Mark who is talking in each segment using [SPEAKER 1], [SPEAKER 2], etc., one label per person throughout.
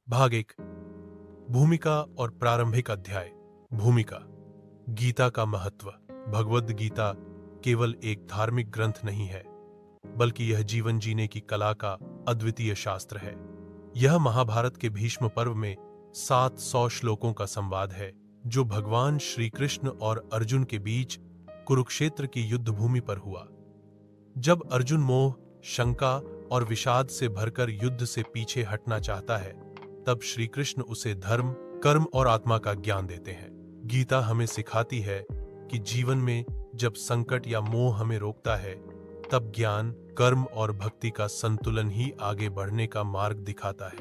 [SPEAKER 1] भाग एक। भूमिका और प्रारंभिक अध्याय। भूमिका। गीता का महत्व। भगवद गीता केवल एक धार्मिक ग्रंथ नहीं है, बल्कि यह जीवन जीने की कला का अद्वितीय शास्त्र है। यह महाभारत के भीष्म पर्व में 700 श्लोकों का संवाद है, जो भगवान श्री कृष्ण और अर्जुन के बीच कुरुक्षेत्र की युद्ध भूमि पर हुआ। जब अर्जुन मोह, शंका और विषाद से भरकर युद्ध से पीछे हटना चाहता है, तब श्री कृष्ण उसे धर्म, कर्म और आत्मा का ज्ञान देते हैं। गीता हमें सिखाती है कि जीवन में जब संकट या मोह हमें रोकता है, तब ज्ञान, कर्म और भक्ति का संतुलन ही आगे बढ़ने का मार्ग दिखाता है।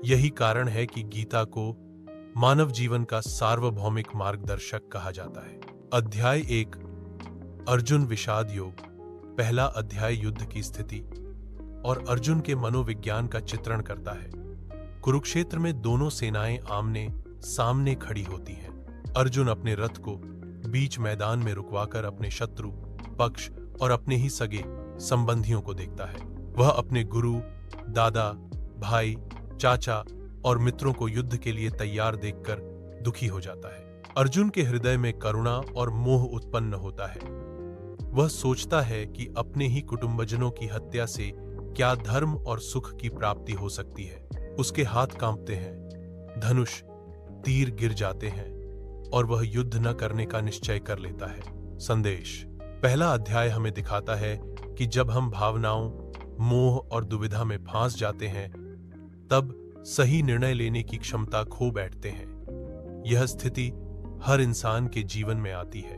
[SPEAKER 1] यही कारण है कि गीता को मानव जीवन का सार्वभौमिक मार्गदर्शक कहा जाता है। अध्याय 1। अर्जुन विषाद योग। पहला अध्याय युद्ध की स्थिति और अर्जुन के मनोविज्ञान का चित्रण करता है। कुरुक्षेत्र में दोनों सेनाएं आमने सामने खड़ी होती हैं। अर्जुन अपने रथ को बीच मैदान में रुकवाकर अपने शत्रु पक्ष और अपने ही सगे संबंधियों को देखता है। वह अपने गुरु, दादा, भाई, चाचा और मित्रों को युद्ध के लिए तैयार देखकर दुखी हो जाता है। अर्जुन के हृदय में करुणा और मोह उत्पन्न होता है। वह सोचता है कि अपने ही कुटुंबजनों की हत्या से क्या धर्म और सुख की प्राप्ति हो सकती है। उसके हाथ कांपते हैं, धनुष, तीर गिर जाते हैं और वह युद्ध न करने का निश्चय कर लेता है। संदेश। पहला अध्याय हमें दिखाता है कि जब हम भावनाओं, मोह और दुविधा में फंस जाते हैं, तब सही निर्णय लेने की क्षमता खो बैठते हैं। यह स्थिति हर इंसान के जीवन में आती है।